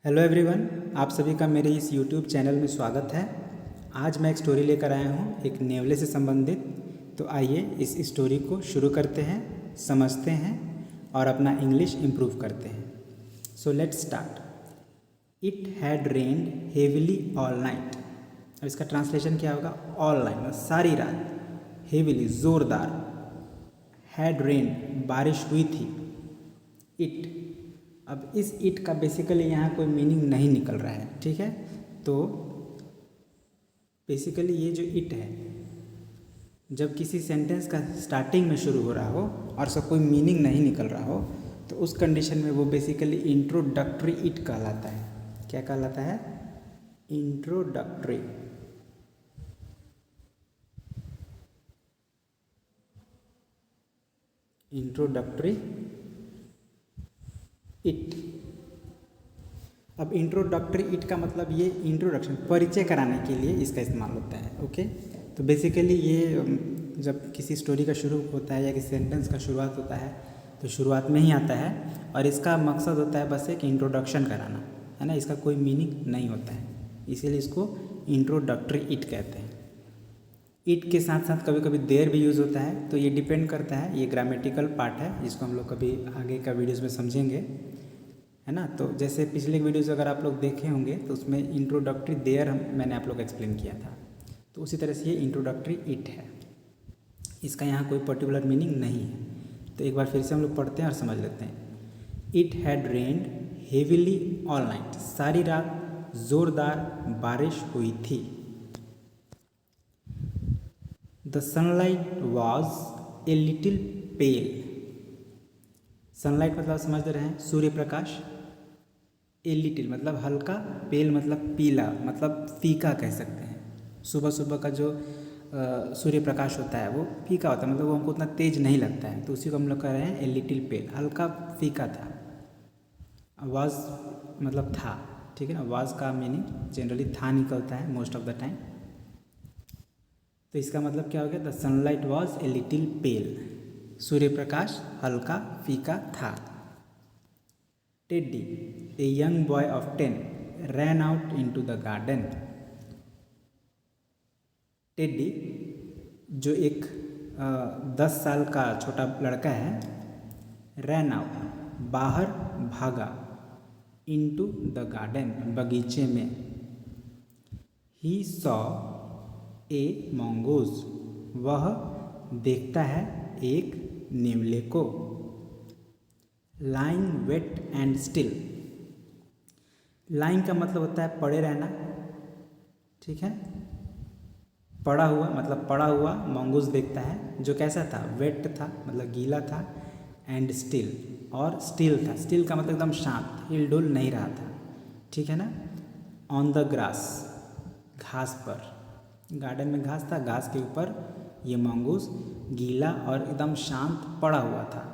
Hello everyone, आप सभी का मेरे इस यूट्यूब चैनल में स्वागत है। आज मैं एक स्टोरी लेकर आया हूँ एक नेवले से संबंधित। तो आइए इस स्टोरी को शुरू करते हैं, समझते हैं और अपना इंग्लिश इम्प्रूव करते हैं। So let's start. It had rained heavily all night. अब इसका ट्रांसलेशन क्या होगा? ऑल नाइट मतलब सारी रात, हेविली ज़ोरदार, हैड रेन्ड बारिश हुई थी। इट, अब इस इट का बेसिकली यहाँ कोई मीनिंग नहीं निकल रहा है, ठीक है। तो बेसिकली ये जो इट है, जब किसी सेंटेंस का स्टार्टिंग में शुरू हो रहा हो और सब कोई मीनिंग नहीं निकल रहा हो, तो उस कंडीशन में वो बेसिकली इंट्रोडक्टरी इट कहलाता है। क्या कहलाता है? इंट्रोडक्टरी। Introductory it. अब इंट्रोडक्टरी इट का मतलब ये इंट्रोडक्शन, परिचय कराने के लिए इसका इस्तेमाल होता है। ओके, तो बेसिकली ये जब किसी स्टोरी का शुरू होता है या किसी सेंटेंस का शुरुआत होता है तो शुरुआत में ही आता है और इसका मकसद होता है बस एक इंट्रोडक्शन कराना, है ना। इसका कोई मीनिंग नहीं होता है, इसीलिए इसको इंट्रोडक्टरी इट कहते हैं। इट के साथ साथ कभी कभी देयर भी यूज़ होता है, तो ये डिपेंड करता है, ये ग्रामेटिकल पार्ट है जिसको हम लोग कभी आगे का वीडियोज़ में समझेंगे, है ना। तो जैसे पिछले वीडियोज़ अगर आप लोग देखे होंगे तो उसमें इंट्रोडक्टरी देयर मैंने आप लोग एक्सप्लेन किया था, तो उसी तरह से ये इंट्रोडक्टरी इट है। इसका यहाँ कोई पर्टिकुलर मीनिंग नहीं है। तो एक बार फिर से हम लोग पढ़ते हैं और समझ लेते हैं। It had rained heavily all night, सारी रात ज़ोरदार बारिश हुई थी। The sunlight was a little pale. Sunlight मतलब समझ रहे हैं, सूर्य प्रकाश। ए लिटिल मतलब हल्का, पेल मतलब पीला, मतलब फीका कह सकते हैं। सुबह सुबह का जो सूर्य प्रकाश होता है वो फीका होता है, मतलब वो हमको उतना तेज नहीं लगता है, तो उसी को हम लोग कह रहे हैं ए लिटिल पेल, हल्का फीका था। वाज मतलब था, ठीक है ना। वाज का मीनिंग जनरली था निकलता है मोस्ट ऑफ द टाइम। तो इसका मतलब क्या हो गया? The sunlight was a little pale, सूर्य प्रकाश हल्का फीका था। Teddy, a young boy of 10, ran out into the garden. टेडी जो एक 10 साल का छोटा लड़का है, ran out बाहर भागा, into the garden बगीचे में। he saw a mongoose, वह देखता है एक नेवले को। lying wet and still, lying का मतलब होता है पड़े रहना, ठीक है। पड़ा हुआ मतलब पड़ा हुआ मंगूस देखता है, जो कैसा था? वेट था मतलब गीला था, एंड स्टिल और स्टिल था। स्टिल का मतलब एकदम शांत, हिल डुल नहीं रहा था, ठीक है ना। ऑन द ग्रास, घास पर, गार्डन में घास था, घास के ऊपर ये मंगूस गीला और एकदम शांत पड़ा हुआ था।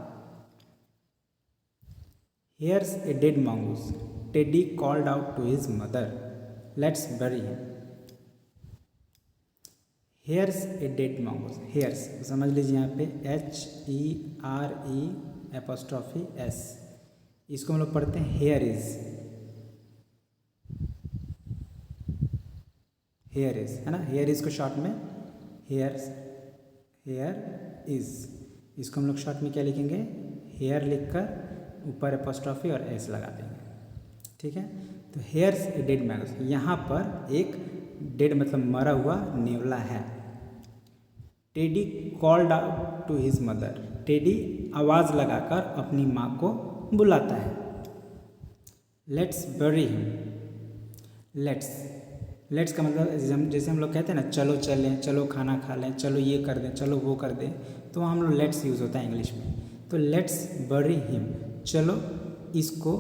Here's a dead mongoose, Teddy called out to his mother. Let's bury him. Here's a dead mongoose. Here's समझ लीजिए यहाँ पे HERE', इसको हम लोग पढ़ते हैं here is, here is, है ना। here is को शॉर्ट में here is, इसको हम लोग शॉर्ट में क्या लिखेंगे? here लिखकर ऊपर एपोस्ट्रॉफी और एस लगा देंगे, ठीक है। तो हेयर्स ए डेड मैंगोस, यहाँ पर एक डेड मतलब मरा हुआ नेवला है। Teddy called out to his mother, Teddy आवाज़ लगाकर अपनी माँ को बुलाता है। लेट्स बरी हिम, लेट्स का मतलब जैसे हम लोग कहते हैं ना, चलो चलें, चलो खाना खा लें, चलो ये कर दें, चलो वो कर दें, तो वहाँ हम लोग लेट्स यूज़ होता है इंग्लिश में। तो लेट्स बरी हिम, चलो इसको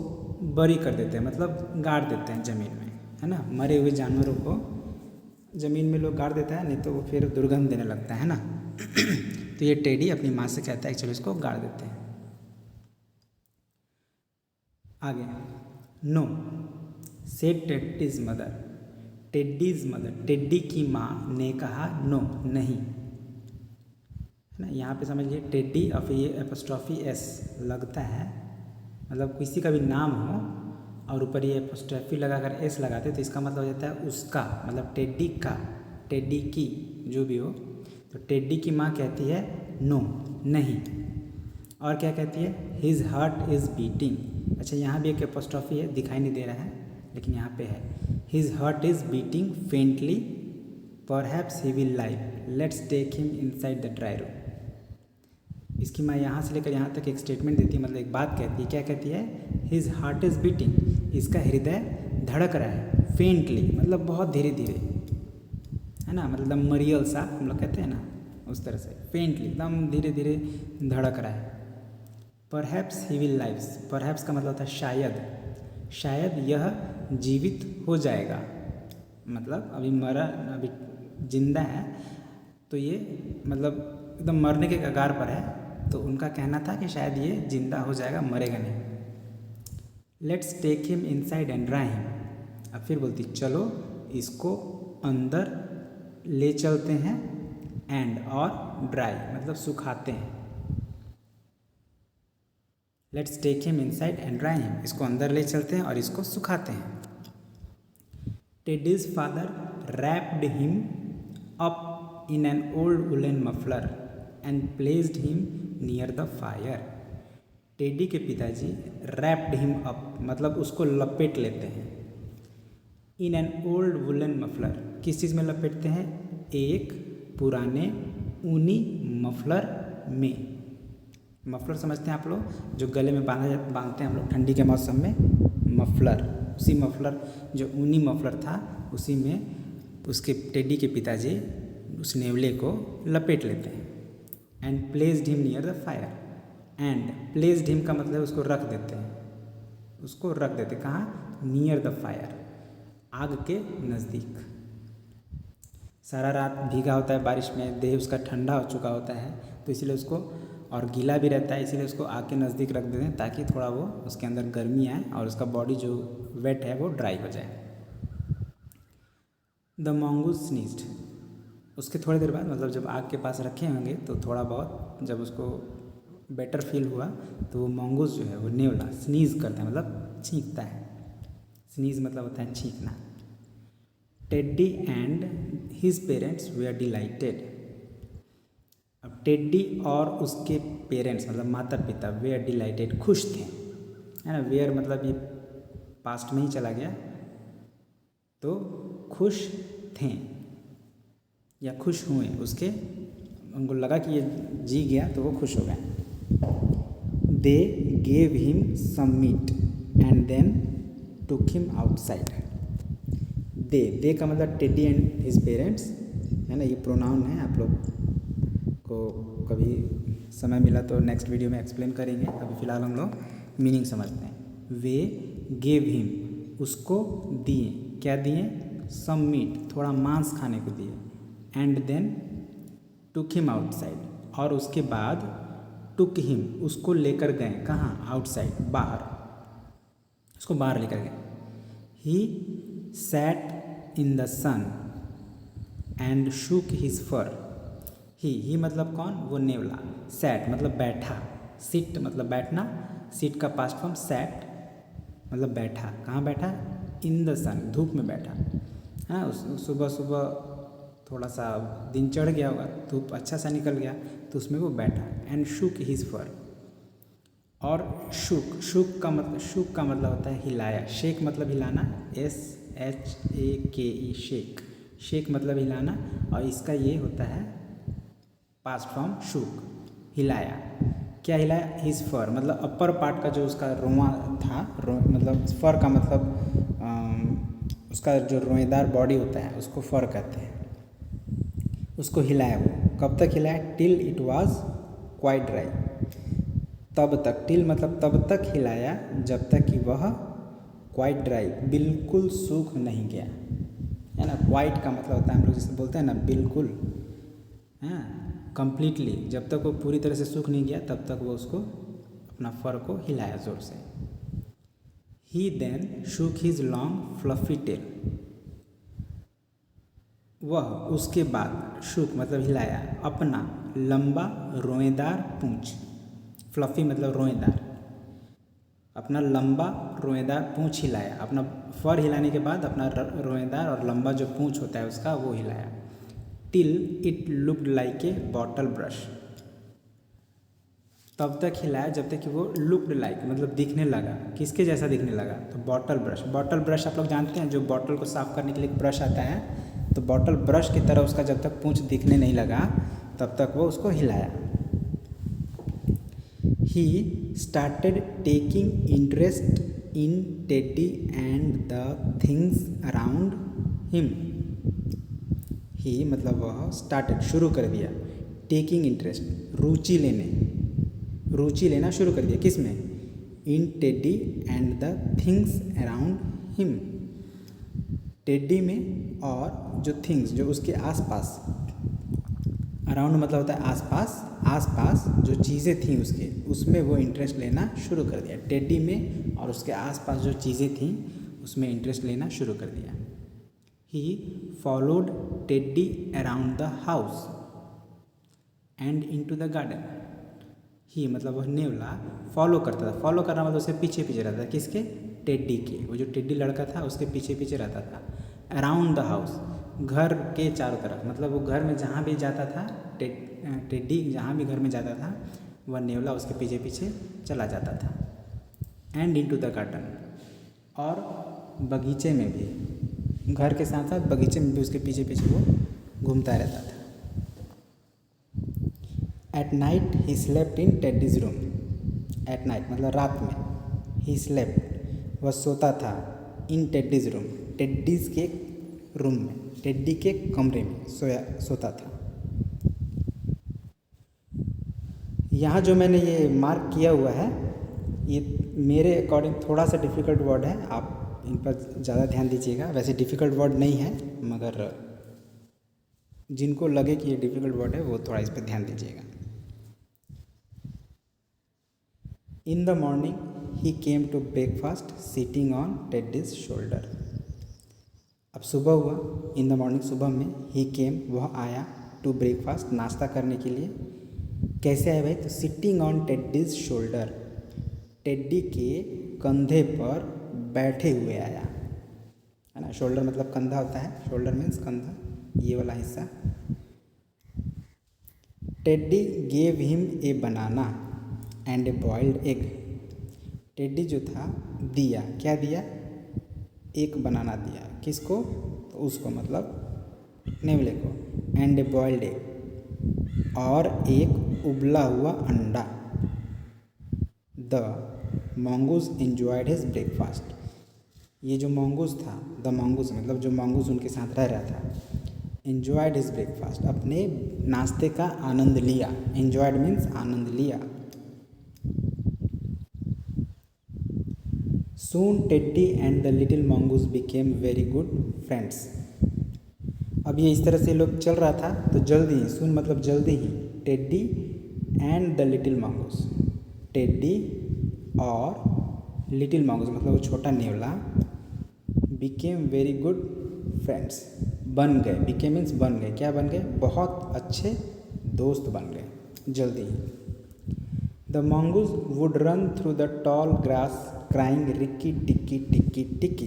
बरी कर देते हैं, मतलब गाड़ देते हैं ज़मीन में, है ना। मरे हुए जानवरों को ज़मीन में लोग गाड़ देता है, नहीं तो वो फिर दुर्गंध देने लगता है ना। तो ये टेडी अपनी माँ से कहता है चलो इसको गाड़ देते हैं। आगे, no said Teddy's mother, Teddy's mother, Teddy की माँ ने कहा नो, नहीं, है ना। यहाँ पे समझिए टेडी और फिर ये एपोस्ट्रॉफी एस लगता है, मतलब किसी का भी नाम हो और ऊपर ये एपोस्ट्रोफी लगाकर एस लगाते तो इसका मतलब हो जाता है उसका, मतलब टेडी का, टेडी की, जो भी हो। तो टेडी की माँ कहती है नो, नहीं। और क्या कहती है? His heart is beating. अच्छा, यहाँ भी एक एपोस्ट्रोफी है, दिखाई नहीं दे रहा है लेकिन यहाँ पे है। His heart is beating faintly, perhaps he will live, let's take him inside the dry room. इसकी माँ यहाँ से लेकर यहाँ तक एक स्टेटमेंट देती है, मतलब एक बात कहती है। क्या कहती है? हिज हार्ट इज़ बीटिंग, इसका हृदय धड़क रहा है। फेंटली मतलब बहुत धीरे धीरे, है ना, मतलब मरियल सा हम लोग कहते हैं ना, उस तरह से। फेंटली एकदम धीरे धीरे धड़क रहा है। Perhaps he will lives, perhaps का मतलब होता है शायद, शायद यह जीवित हो जाएगा, मतलब अभी मरा, अभी जिंदा है तो ये मतलब एकदम मरने के कगार पर है, तो उनका कहना था कि शायद ये जिंदा हो जाएगा, मरेगा नहीं। Let's take him inside and dry him. अब फिर बोलती चलो इसको अंदर ले चलते हैं, एंड और ड्राई मतलब सुखाते हैं। Let's take him inside and dry him, इसको अंदर ले चलते हैं और इसको सुखाते हैं। Teddy's father wrapped him up in an old woollen muffler and placed him near the fire. Teddy के पिताजी रैप्ड हिम अप मतलब उसको लपेट लेते हैं। इन एन ओल्ड वुलन मफलर, किस चीज़ में लपेटते हैं? एक पुराने ऊनी मफलर में। मफलर समझते हैं आप लोग, जो गले में बांधते हैं हम लोग ठंडी के मौसम में, मफलर। उसी मफलर, जो ऊनी मफलर था, उसी में उसके टेडी के पिताजी उस नेवले को लपेट लेते हैं। And placed him near the fire, and placed him का मतलब उसको रख देते हैं, उसको रख देते कहाँ? नियर द फायर, आग के नज़दीक। सारा रात भीगा होता है बारिश में, देह उसका ठंडा हो चुका होता है, तो इसीलिए उसको, और गीला भी रहता है, इसीलिए उसको आग के नज़दीक रख देते हैं ताकि थोड़ा वो उसके अंदर गर्मी आए और उसका बॉडी जो वेट है वो ड्राई हो जाए। द मंगूस स्नीज्ड, उसके थोड़ी देर बाद मतलब जब आग के पास रखे होंगे तो थोड़ा बहुत जब उसको बेटर फील हुआ तो वो मंगूस जो है वो नेवला स्नीज करता है, मतलब छींकता है। स्नीज मतलब होता है छींकना। Teddy and his parents were delighted. अब टेडी और उसके पेरेंट्स मतलब माता पिता वेयर डिलाइटेड खुश थे, है ना। वेयर मतलब ये पास्ट में ही चला गया, तो खुश थे या खुश हुए, उसके उनको लगा कि ये जी गया तो वो खुश हो गए। They gave him some meat and then took him outside. They का मतलब टेडी एंड हिज पेरेंट्स, है ना, ये प्रोनाउन है। आप लोग को कभी समय मिला तो नेक्स्ट वीडियो में एक्सप्लेन करेंगे, अभी फ़िलहाल हम लोग मीनिंग समझते हैं। वे गेव हिम, उसको दिए, क्या दिए? सम मीट, थोड़ा मांस खाने को दिए। And then took him outside, और उसके बाद टुक हिम, उसको लेकर गए कहाँ? आउटसाइड, बाहर, उसको बाहर लेकर गए। He sat in the sun and shook his fur. He मतलब कौन? वो नेवला। सैट मतलब बैठा, सिट मतलब बैठना, सिट का पास्ट फॉर्म सैट मतलब बैठा। कहाँ बैठा? इन द सन, धूप में बैठा, हाँ। सुबह सुबह थोड़ा सा दिन चढ़ गया होगा, धूप अच्छा सा निकल गया तो उसमें वो बैठा। एंड शूक हिज फर, और शूक का मतलब होता है हिलाया। शेक मतलब हिलाना, SHAKE, शेक मतलब हिलाना, और इसका ये होता है पास्ट फॉर्म शूक, हिलाया। क्या हिलाया? हिज फर मतलब अपर पार्ट का जो उसका रोंवा था, मतलब फर का मतलब उसका जो रोएदार बॉडी होता है उसको फर कहते हैं। उसको हिलाया वो, कब तक हिलाया? Till it was quite dry, तब तक। टिल मतलब तब तक हिलाया जब तक कि वह क्वाइट ड्राई, बिल्कुल सूख नहीं गया, है ना। क्वाइट का मतलब होता है, हम लोग जिसे बोलते हैं ना बिल्कुल, हाँ, कंप्लीटली, जब तक वो पूरी तरह से सूख नहीं गया तब तक वो उसको अपना फर को हिलाया ज़ोर से। He then shook his long fluffy tail, वह उसके बाद शूक मतलब हिलाया अपना लंबा रोएदार पूंछ। फ्लफी मतलब रोएदार, अपना लंबा रोएदार पूँछ हिलाया, अपना फर हिलाने के बाद अपना रोएदार और लंबा जो पूँछ होता है उसका वो हिलाया। Till it looked like a bottle brush, तब तक हिलाया जब तक कि वो लुक्ड लाइक मतलब दिखने लगा, किसके जैसा दिखने लगा, तो बॉटल ब्रश। बॉटल ब्रश आप लोग जानते हैं, जो बॉटल को साफ़ करने के लिए एक ब्रश आता है, तो बॉटल ब्रश की तरह उसका जब तक पूँछ दिखने नहीं लगा तब तक वो उसको हिलाया। He started taking interest in Teddy and the things around him. He मतलब वह स्टार्टेड शुरू कर दिया, टेकिंग इंटरेस्ट रुचि लेना शुरू कर दिया, किस में, in Teddy and the things around him, Teddy में और जो थिंग्स जो उसके आसपास, अराउंड मतलब होता है आसपास, आसपास जो चीज़ें थीं उसके उसमें वो इंटरेस्ट लेना शुरू कर दिया। टेडी में और उसके आसपास जो चीज़ें थीं उसमें इंटरेस्ट लेना शुरू कर दिया। He followed Teddy around the house and into the garden. He मतलब वह नेवला फॉलो करता था, फॉलो करना मतलब उसके पीछे पीछे रहता था, किसके, टेडी के, वो जो टेडी लड़का था उसके पीछे पीछे रहता था। अराउंड द हाउस, घर के चारों तरफ, मतलब वो घर में जहाँ भी जाता था, टेडी जहाँ भी घर में जाता था वह नेवला उसके पीछे पीछे चला जाता था। एंड इनटू द गार्डन, और बगीचे में भी, घर के साथ साथ बगीचे में भी उसके पीछे पीछे वो घूमता रहता था। At night he slept in teddies room. At night मतलब रात में, ही स्लेप्ट वह सोता था, इन टेडीज रूम टेडीज के रूम में, टेडी के कमरे में सोता था। यहाँ जो मैंने ये मार्क किया हुआ है ये मेरे अकॉर्डिंग थोड़ा सा डिफ़िकल्ट वर्ड है, आप इन पर ज़्यादा ध्यान दीजिएगा। वैसे डिफ़िकल्ट वर्ड नहीं है, मगर जिनको लगे कि ये डिफ़िकल्ट वर्ड है वो थोड़ा इस पर ध्यान दीजिएगा। In the morning he came to breakfast sitting on Teddy's shoulder. अब सुबह हुआ, इन द मॉर्निंग सुबह में, ही केम वह आया, टू ब्रेकफास्ट नाश्ता करने के लिए। कैसे आया भाई, तो sitting on Teddy's shoulder, teddy के कंधे पर बैठे हुए आया, है ना। शोल्डर मतलब कंधा होता है, शोल्डर मीन्स कंधा, ये वाला हिस्सा। Teddy gave him a banana and A boiled egg. Teddy जो था दिया, क्या दिया, एक बनाना दिया, किसको, तो उसको मतलब नेवले को। एंड ए बॉइल्ड एग, और एक उबला हुआ अंडा। The mongoose enjoyed his breakfast. ये जो मंगूस था, द मंगूस मतलब जो मंगूस उनके साथ रह रहा था, एंजॉयड हिज ब्रेकफास्ट अपने नाश्ते का आनंद लिया। एंजॉयड मीन्स आनंद लिया। Soon Teddy and the little mongoose became very good friends. अब ये इस तरह से लोग चल रहा था, तो जल्दी ही, सुन मतलब जल्दी ही, Teddy and the little mongoose, Teddy और लिटिल मंगूस मतलब वो छोटा नेवला, बिकेम वेरी गुड फ्रेंड्स, बन गए, बिकेम मीन्स बन गए, क्या बन गए, बहुत अच्छे दोस्त बन गए जल्दी ही। The mongoose would run through the tall grass crying Rikki tikki tikki tikki.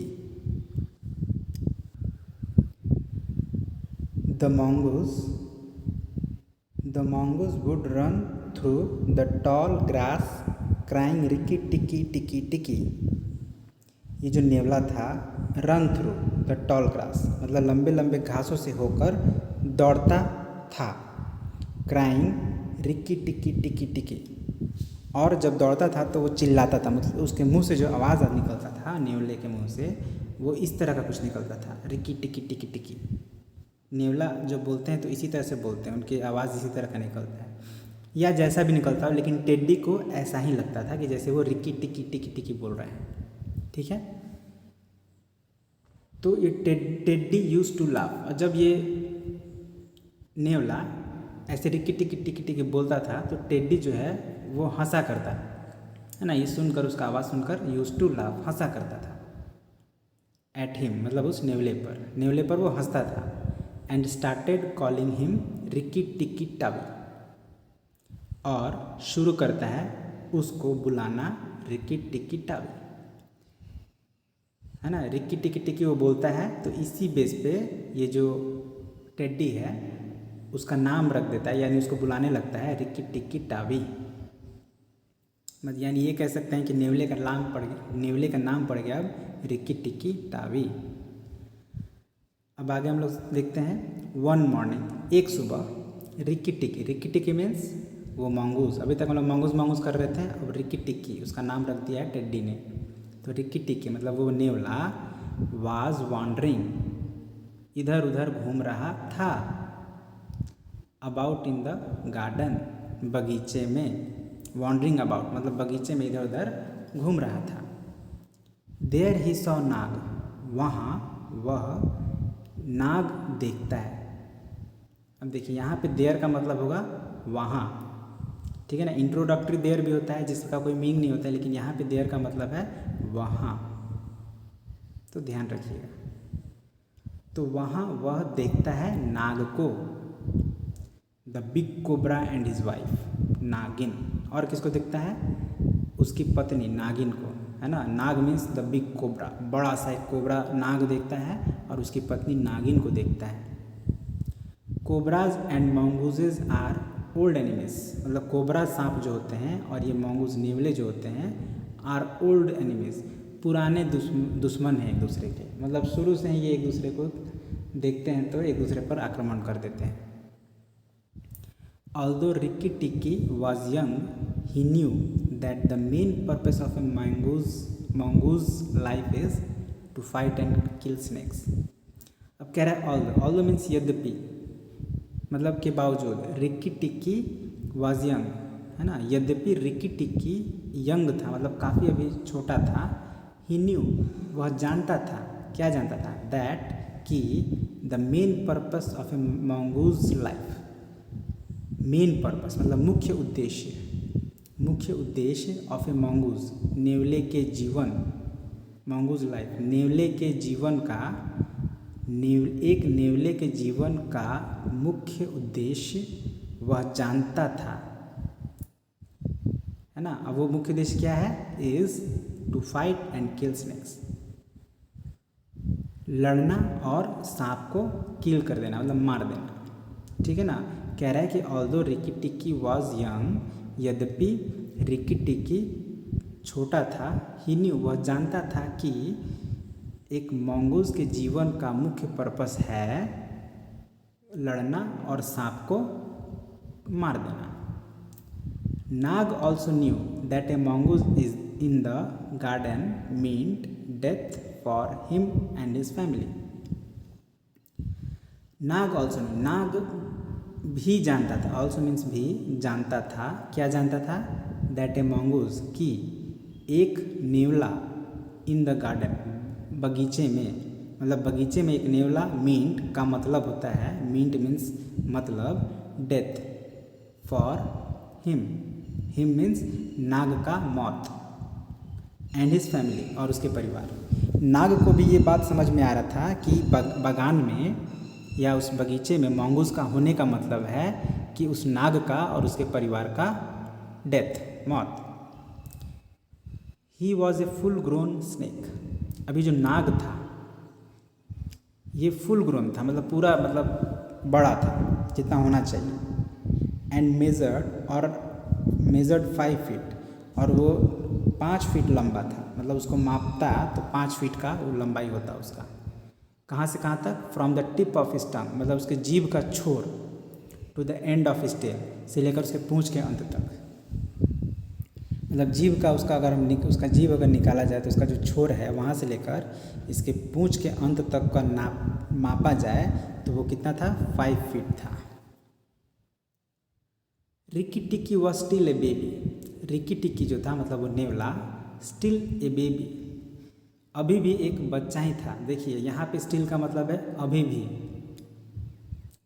The mongoose would run through the tall grass crying Rikki tikki tikki tikki. ये जो नेवला था, run through the tall grass मतलब लंबे लंबे घासों से होकर दौड़ता था, क्राइंग रिक्की टिक्की टिक्की टिक्की, और जब दौड़ता था तो वो चिल्लाता था, मतलब उसके मुंह से जो आवाज़ निकलता था, नेवले के मुंह से, वो इस तरह का कुछ निकलता था, रिक्की टिक्की टिक्की टिक्की। नेवला जो बोलते हैं तो इसी तरह से बोलते हैं, उनकी आवाज़ इसी तरह का निकलता है, या जैसा भी निकलता हो, लेकिन टेडी को ऐसा ही लगता था कि जैसे वो रिक्की टिक्की टिक्की टिक्की बोल रहे हैं, ठीक है। तो ये टेडी यूज टू लाफ, और जब ये नेवला ऐसे रिक्की टिक्की टिक्की टिक्की बोलता था तो टेडी जो है वो हंसा करता है ना, ये सुनकर, उसका आवाज़ सुनकर, यूज टू लाफ हंसा करता था। एट हिम मतलब उस नेवले पर वो हंसता था। And started calling him Rikki Tikki Tavi, और शुरू करता है उसको बुलाना रिक्की टिक्की टावी। है ना, रिक्की टिक्की टिक्की वो बोलता है, तो इसी बेस पे ये जो टेड्डी है उसका नाम रख देता है, यानी उसको बुलाने लगता है रिक्की टिक्की टावी। मतलब यानी ये कह सकते हैं कि नेवले का नाम पड़ गया अब रिक्की टिक्की टावी। अब आगे हम लोग देखते हैं वन मॉर्निंग, एक सुबह रिक्की टिक्की मीन्स वो मंगूस। अभी तक हम लोग मंगूस कर रहे थे, अब रिक्की टिक्की उसका नाम रख दिया है टेड्डी ने। तो रिक्की टिक्की मतलब वो नेवला वाज वॉन्डरिंग, इधर उधर घूम रहा था, अबाउट इन द गार्डन, बगीचे में। वॉन्डरिंग अबाउट मतलब बगीचे में इधर उधर घूम रहा था। देयर ही सॉ नाग, वहाँ वह नाग देखता है। अब देखिए यहाँ पे देयर का मतलब होगा वहाँ, ठीक है ना। इंट्रोडक्टरी देयर भी होता है जिसका कोई मीनिंग नहीं होता है, लेकिन यहाँ पे देयर का मतलब है वहाँ, तो ध्यान रखिएगा। तो वहाँ वह देखता है नाग को, the big cobra and his wife, नागिन। और किसको देखता है? उसकी पत्नी नागिन को, है ना। नाग मीन्स द बिग कोबरा, बड़ा सा एक कोबरा नाग देखता है, और उसकी पत्नी नागिन को देखता है। Cobras and mongooses are old enemies, मतलब कोबरा सांप जो होते हैं और ये मंगूज नेवले जो होते हैं आर ओल्ड एनिमीज, पुराने दुश्मन हैं एक दूसरे के। मतलब शुरू से ही ये एक दूसरे को देखते हैं तो एक दूसरे पर आक्रमण कर देते हैं। Although Rikki Tikki was young, he knew that the main purpose of a mongoose life is to fight and kill snakes. अब कह रहा है although means यद्यपि, मतलब के बावजूद। रिक्की टिक्की was young, है ना। यद्यपि रिक्की टिक्की यंग था, मतलब काफ़ी अभी छोटा था। he knew वह जानता था, क्या जानता था? that कि the main purpose of a mongoose life, main purpose मतलब मुख्य उद्देश्य ऑफ ए मंगूज, नेवले के जीवन, मंगूज लाइफ, नेवले के जीवन का, एक नेवले के जीवन का मुख्य उद्देश्य वह जानता था, है ना। अब वो मुख्य उद्देश्य क्या है? Is to fight and kill snakes, लड़ना और सांप को किल कर देना, मतलब मार देना, ठीक है ना। कह रहा है कि although Rikki Tikki was young, यद्यपि रिक्की टिक्की छोटा था, ही न्यू वह जानता था कि एक मंगूज के जीवन का मुख्य पर्पस है लड़ना और सांप को मार देना। Nag also knew that a mongoose is in the garden meant death for him and his family. Nag also knew, Nag भी जानता था, ऑल्सो मीन्स भी जानता था, क्या जानता था? दैट ए मंगूज की एक नेवला, इन द गार्डन बगीचे में, मतलब बगीचे में एक नेवला, मींट का मतलब होता है, मींट मीन्स मतलब death, for him, him means Nag का मौत, एंड हिज फैमिली और उसके परिवार। नाग को भी ये बात समझ में आ रहा था कि बागान में या उस बगीचे में मंगूस का होने का मतलब है कि उस नाग का और उसके परिवार का डेथ, मौत। He was a full grown snake, अभी जो नाग था ये फुल ग्रोन था, मतलब पूरा, मतलब बड़ा था जितना होना चाहिए। एंड मेजर्ड 5 फीट, और वो 5 फीट लंबा था, मतलब उसको मापता तो 5 फीट का वो लंबाई होता उसका। कहाँ से कहाँ तक? From the tip of his tongue, मतलब उसके जीभ का छोर, to the end of his tail, से लेकर उसके पूंछ के अंत तक। मतलब जीभ का उसका अगर उसका जीभ अगर निकाला जाए तो उसका जो छोर है वहाँ से लेकर इसके पूंछ के अंत तक का मापा जाए तो वो कितना था? 5 फीट था। Rikki Tikki was still a baby, Rikki Tikki जो था मतलब वो नेवला, स्टिल ए बेबी, अभी भी एक बच्चा ही था। देखिए यहाँ पे स्टिल का मतलब है अभी भी,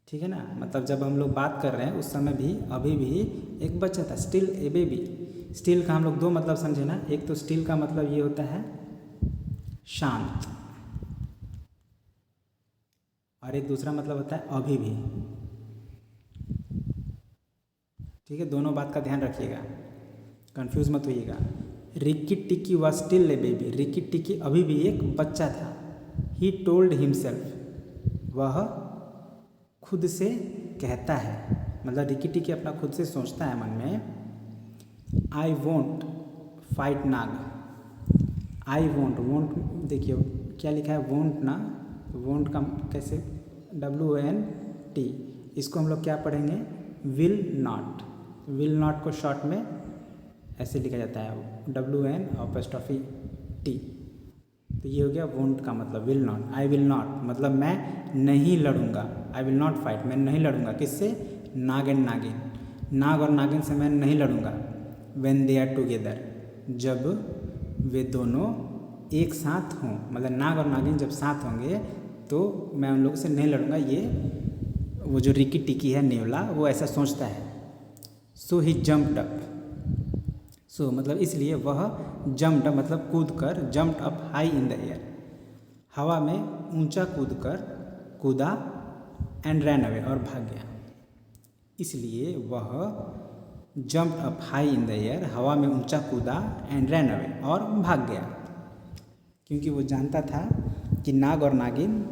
ठीक है ना। मतलब जब हम लोग बात कर रहे हैं उस समय भी अभी भी एक बच्चा था, स्टिल ए बेबी। स्टिल का हम लोग 2 मतलब समझे ना, एक तो स्टिल का मतलब ये होता है शांत, और एक दूसरा मतलब होता है अभी भी, ठीक है। दोनों बात का ध्यान रखिएगा, कंफ्यूज मत होइएगा। Rikki Tikki was still a baby, Rikki Tikki अभी भी एक बच्चा था। ही टोल्ड हिमसेल्फ, वह खुद से कहता है, मतलब रिक्की टिक्की अपना खुद से सोचता है मन में, I won't fight Nag. I won't, won't देखिए क्या लिखा है, वोंट ना, वोंट का कैसे, WONT, इसको हम लोग क्या पढ़ेंगे, विल नॉट। विल नॉट को शॉर्ट में ऐसे लिखा जाता है, WON'T। तो ये हो गया वोंट का मतलब will not. I will not मतलब मैं नहीं लड़ूंगा, आई विल नॉट फाइट, मैं नहीं लड़ूंगा किससे, नाग एंड नागिन, नाग और नागिन से मैं नहीं लड़ूंगा। व्हेन दे आर टुगेदर, जब वे दोनों एक साथ हों, मतलब नाग और नागिन जब साथ होंगे तो मैं उन लोगों से नहीं लड़ूंगा। ये वो जो रिक्की टिक्की है नेवला, वो ऐसा सोचता है। सो ही जम्प्ड अप, सो मतलब इसलिए वह जम्प्ड अप मतलब कूद कर, jumped up high in the air, हवा में ऊंचा कूदा, एंड रैन अवे और भाग गया। इसलिए वह jumped up high in the air, हवा में ऊंचा कूदा, एंड रैन अवे और भाग गया, क्योंकि वो जानता था कि नाग और नागिन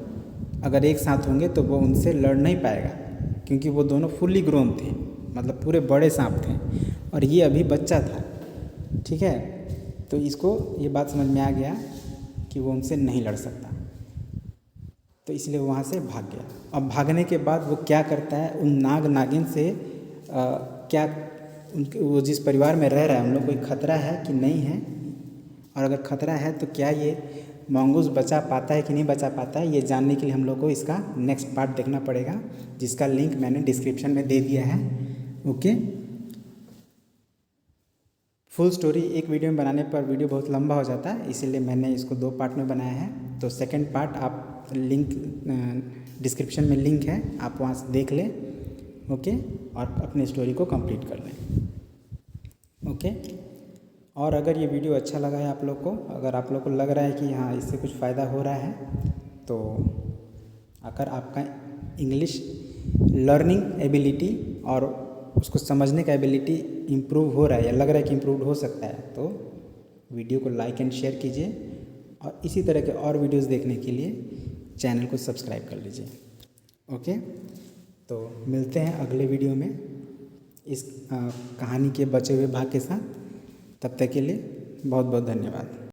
अगर एक साथ होंगे तो वो उनसे लड़ नहीं पाएगा, क्योंकि वो दोनों फुल्ली ग्रोन थे, मतलब पूरे बड़े सांप थे और ये अभी बच्चा था। ठीक है, तो इसको ये बात समझ में आ गया कि वो उनसे नहीं लड़ सकता, तो इसलिए वहाँ से भाग गया। अब भागने के बाद वो क्या करता है, उन नाग नागिन से क्या उनके, वो जिस परिवार में रह रहा है उन लोग कोई खतरा है कि नहीं है, और अगर खतरा है तो क्या ये मंगूस बचा पाता है कि नहीं बचा पाता है, ये जानने के लिए हम लोग को इसका नेक्स्ट पार्ट देखना पड़ेगा, जिसका लिंक मैंने डिस्क्रिप्शन में दे दिया है। ओके, फुल स्टोरी एक वीडियो में बनाने पर वीडियो बहुत लंबा हो जाता है, इसीलिए मैंने इसको 2 पार्ट में बनाया है। तो सेकंड पार्ट आप लिंक डिस्क्रिप्शन में लिंक है, आप वहाँ से देख लें। ओके, और अपनी स्टोरी को कंप्लीट कर लें। ओके, और अगर ये वीडियो अच्छा लगा है आप लोग को, अगर आप लोग को लग रहा है कि हाँ इससे कुछ फ़ायदा हो रहा है, तो अगर आपका इंग्लिश लर्निंग एबिलिटी और उसको समझने का एबिलिटी इम्प्रूव हो रहा है या लग रहा है कि इम्प्रूव हो सकता है, तो वीडियो को लाइक एंड शेयर कीजिए, और इसी तरह के और वीडियोस देखने के लिए चैनल को सब्सक्राइब कर लीजिए। ओके, तो मिलते हैं अगले वीडियो में इस कहानी के बचे हुए भाग के साथ। तब तक के लिए बहुत बहुत धन्यवाद।